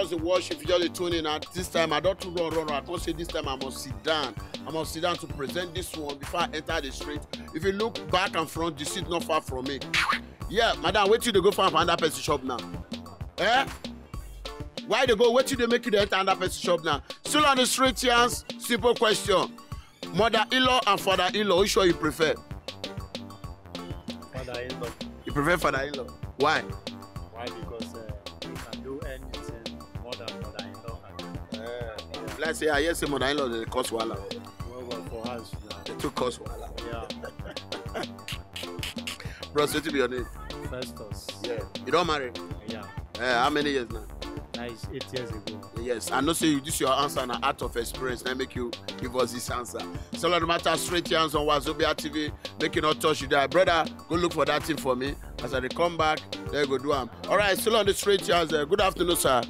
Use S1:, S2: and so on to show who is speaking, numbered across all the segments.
S1: just watch, if you just tune in, at this time I don't run. I can't say this time I must sit down. I must sit down to present this one before I enter the street. If you look back and front, the seat not far from me. Yeah, madam, wait till they go find another person shop now. Eh? Why they go? Wait till they make you enter another person shop now. Still on the street, chance. Simple question. Mother-in-law and father-in-law, which one you prefer?
S2: Father-in-law.
S1: You prefer father-in-law? Why?
S2: Why? Because you can do anything more than mother-in-law.
S1: Let's say I hear say mother-in-law they cost wahala.
S2: Well, for us,
S1: they too cost wahala.
S2: Yeah.
S1: Bros, what be your name?
S2: Festus.
S1: Yeah. You don't marry?
S2: Yeah.
S1: How many years now?
S2: That is 8 years ago.
S1: Yes, I know say you this your answer and out of experience. Now make you give us this answer. So no matter straight hands on Wazobia TV, make you not touch you there. Brother, go look for that thing for me. As I come back, there you go do them. Alright, still on the straight hands. Good afternoon, sir.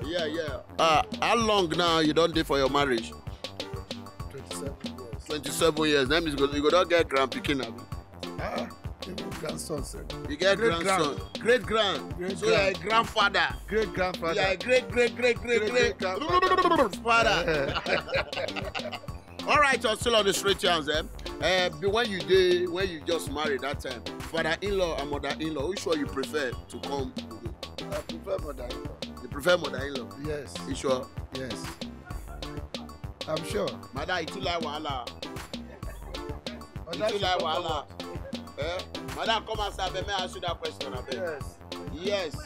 S1: Yeah. How long now you don't do for your marriage?
S3: 27 years.
S1: 27 years. That means you go not get grand picking up.
S3: Grandson, sir.
S1: You get grandson. Great grand. So you're a grandfather.
S3: Great grandfather.
S1: Yeah, great father. All right, you're still on the straight hands, when you just married that time, father-in-law and mother-in-law, which one you prefer to come?
S3: I prefer mother-in-law.
S1: You prefer mother-in-law?
S3: Yes.
S1: You sure?
S3: Yes. I'm sure.
S1: Mother, you too like wahala. You too like wahala. Madam, come and say, may I ask you that question? Yes.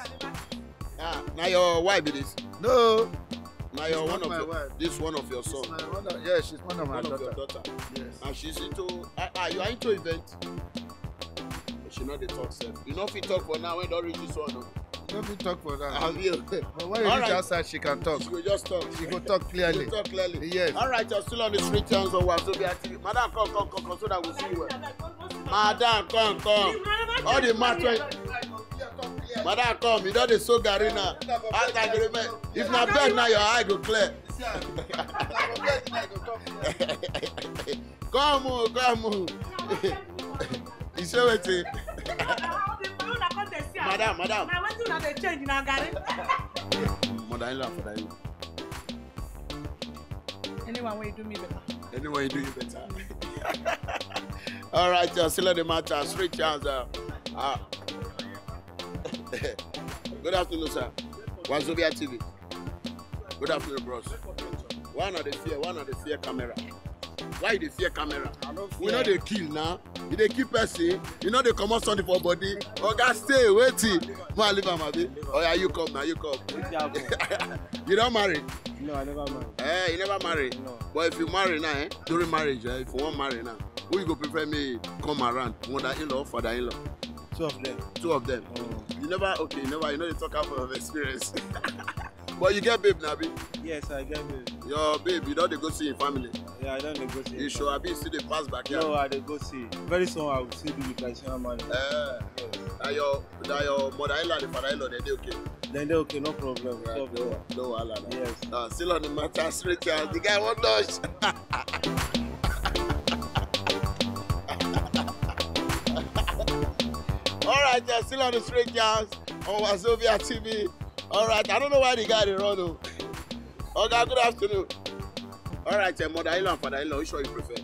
S1: Now your wife be this?
S3: No.
S1: Now you're one of your wife. This one of your son.
S3: Yeah, she's one of my
S1: daughter. Your daughter. Yes. And she's into you are into event. She not the talk self. You know if you talk for now when don't reach this one.
S3: You don't talk for that.
S1: Have you?
S3: But when you reach outside, she can talk.
S1: She will just talk.
S3: She will talk clearly.
S1: She will talk clearly.
S3: Yes.
S1: All right, you're still on the street channels of Wazobia TV. Madam, come so that we'll see you well. Madam, come. All the matter. Madam, come. You know the so garina. If not bad now, your eye go clear. Come. You say what? Madam. Mother-in-law, father-in-law.
S4: Anyone will do me better.
S1: Anyone will do you better. All right, still on the matter. Straight chance. Good afternoon, sir. Wazobia TV. Good afternoon, bros. One of the fear camera. Why the fear camera? We know they kill now. If they keep person, you know they come out something for body. Oga stay, waiting. Mo leave am abi. Oh yeah, you come now, you come. You don't marry?
S2: No, I never married.
S1: You never marry?
S2: No.
S1: But if you marry now, during marriage, if you want marry now, who you go prefer me come around? Mother-in-law, father-in-law? Two of them.
S2: Oh.
S1: You know they talk out of experience. But you get babe now, babe?
S2: Yes, I get babe.
S1: Your babe, you don't go see your family?
S2: Yeah, I don't go see.
S1: You sure? I be see the pass back here?
S2: No, I don't go see. Very soon I will see the traditional money.
S1: Yes. Your mother-in-law and father-in-law, they okay?
S2: Then they're okay, no problem.
S1: Right, no wahala.
S2: Yes.
S1: Still on the matter, straight here. The guy won't dodge. All right, still on the straight yards on Wazobia TV. All right, I don't know why the guy didn't run. Okay, good afternoon. All right, mother-in-law and father-in-law, which one you prefer?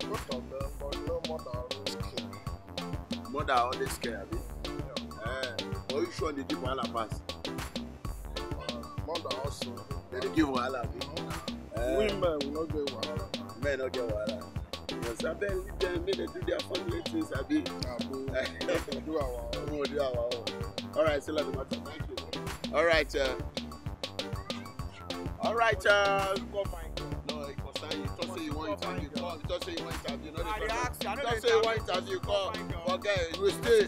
S3: Both of them, but no mother always care.
S1: Mother always care, abi? Yeah. But which one they give wahala pass?
S3: Mother also.
S1: They give wahala, abi?
S3: Women will not get wahala.
S1: Men don't get wahala. Yes, I bet leave them, make them do their family things, abi?
S3: We do our own.
S1: We do our own. All right, still on the matter. Thank you. All right, no, it concern you. Just say you want interview, call. Just say you want interview. No, just say you want interview, call. Okay, you will stay.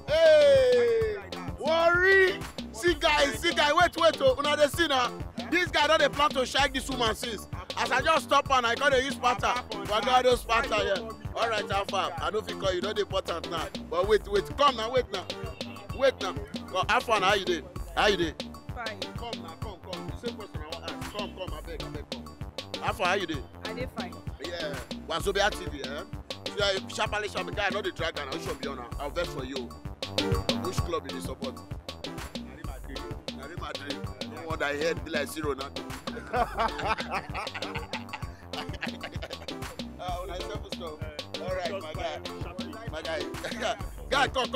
S1: Hey, worry. See guys, wait. Una dey see now. This guy don't plan to shag this woman since. As I just stop and I got to use pattern. But got those pattern here. All right, how far? I don't think you know the important now. But wait. Come now, wait now. How far? How you did?
S4: Fine.
S1: Come now, come. The same question I want to ask. Come, I beg, come. How far? How you did?
S4: I did fine.
S1: Yeah. Wazobia TV, Sharply, guy, not the dragon. I'll show you now. I'll bet for you. Which club did you support? mother head be like zero now. All right, my guy. My guy. Guy, come.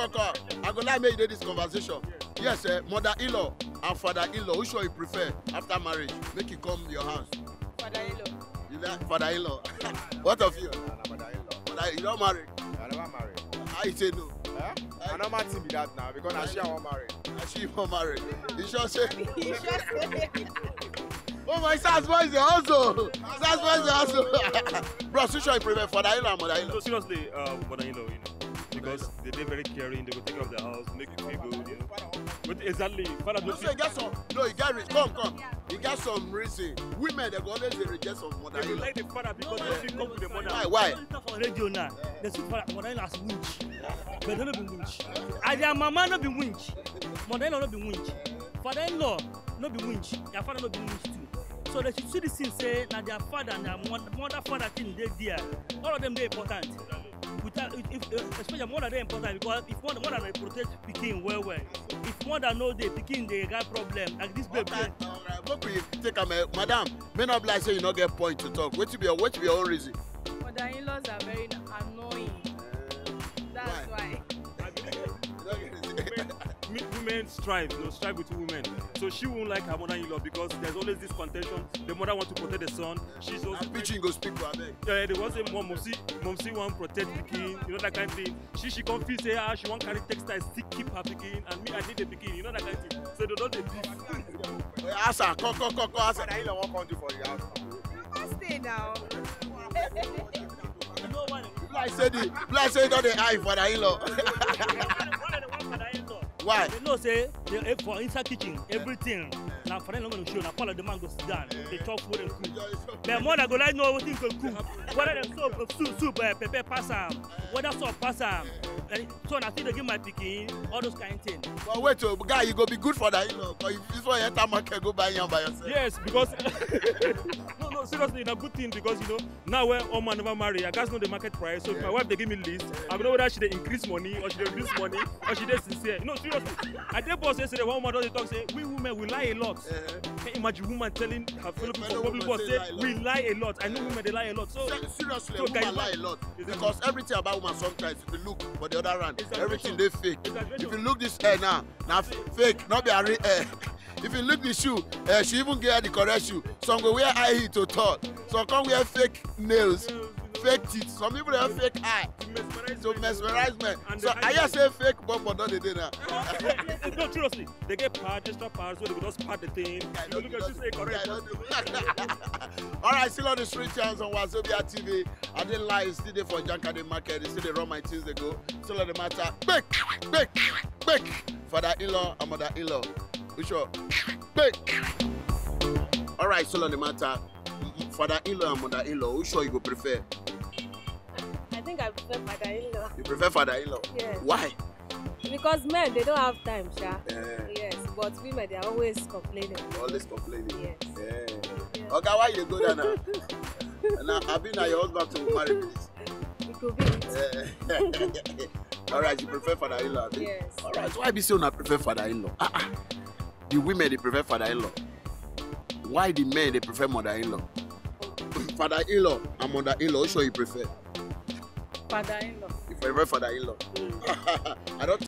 S1: I go like make you do this conversation. Yes, mother-in-law and father-in-law. Which one you prefer after marriage? Make it come your house.
S4: Father-in-law.
S1: You like father-in-law? What of you?
S3: Mother-in-law.
S1: You don't marry?
S3: I never married.
S1: How you say no?
S3: I know my team be that now because I share one married.
S1: She won't marry. You sure say?
S4: He just said.
S1: Oh my Sars boy is also. Sars boy is also. Bro, which one you prefer, father-in-law and mother-in-law?
S5: No, seriously, mother-in-law, because they're very caring. They will take care of the house, make it feel good, But exactly, father
S1: No, so you get some. No, you get come. You get some reason. Women they go always reject some
S5: They
S1: mother-in-law.
S5: like the father because they come to the mother.
S1: Why?
S6: For radio now, they see mother-in-law as winch, but they no be winch. And their mama no be winch, mother-in-law no be winch, father-in-law no be winch, their father no be winch too. So they should see the scene say that their father and their mother father thing they there. All of them they important. Without, especially mother they important because if mother they protect Peking well. If mother know they Peking they got problem like this baby.
S1: Okay, look, we take a madam. May not like say you not get point to talk. What to be your own reason?
S4: Mother-in-laws are very annoying. That's why.
S5: Women strive with women. So she won't like her mother-in-law because there's always this contention. The mother wants to protect the son. She's also
S1: Pitching go speak for her.
S5: they was say mom see want protect pikin, that kind of thing. She come feel say she want carry textile still keep her pikin, and me I need the pikin, that kind of thing. So they don't beef.
S1: Ask her, come. Ask her.
S3: Mother-in-law won't come to for the house now.
S4: Stay now.
S6: You know what?
S1: Like say not the eye father-in-law. Why?
S6: They know say they, for inside kitchen everything. Now for them no show. Now follow the man go sit down. They chop food and cook. But mother go like know wetin go cook. Whether them soup, pepper pass am, whether soup pass am. So now still they give my pikin all those kind of things.
S1: But wait, guy, you go be good father-in-law. Because before you enter market, go buy yam by yourself.
S5: Yes, because no, seriously, it's a good thing because now when all man never marry, I guys know the market price. So if my wife they give me list, I know whether she they increase money or she they reduce money or she they sincere. Seriously. I did boss yesterday one woman talk say we women we lie a lot. Can you imagine woman telling her fellow people public boss say we lie a lot. I know women they lie a lot. So
S1: seriously,
S5: so
S1: women lie a lot because everything about woman sometimes if you look for the other hand, everything they fake. If you look this hair now fake, not be a real hair. If you look the shoe, she even get the correct shoe. Some go wear high heel to talk. Some come wear fake nails, fake teeth. Some people have fake eye. To mesmerize men. So I just say fake, but not the dinner.
S5: No, seriously, they get extra parts, so they will just part the thing. You look at you say correct.
S1: All right, still on the street channels on Wazobia TV. I didn't lie, it's still there for Jankade market. It's still they run my things they go. Still on the matter. Bake. Father-in-law and mother-in-law. Which one? Bake. All right, still on the matter. Father-in-law and mother-in-law. Which one you go prefer?
S7: I think I prefer father-in-law.
S1: You prefer father-in-law?
S7: Yes.
S1: Why?
S7: Because men, they don't have time, sha. Yes, but women, they are always complaining.
S1: Always complaining.
S7: Yes.
S1: Yeah. Okay, why you go there now? Now, I've been at your husband to marry, please.
S7: It could be it.
S1: All right, you prefer father-in-law?
S7: Yes.
S1: All right, so why be saying I prefer father-in-law? The women, they prefer father-in-law. Why the men, they prefer mother-in-law? Father-in-law and mother-in-law, which one you prefer?
S4: Father-in-law.
S1: You prefer father-in-law? I don't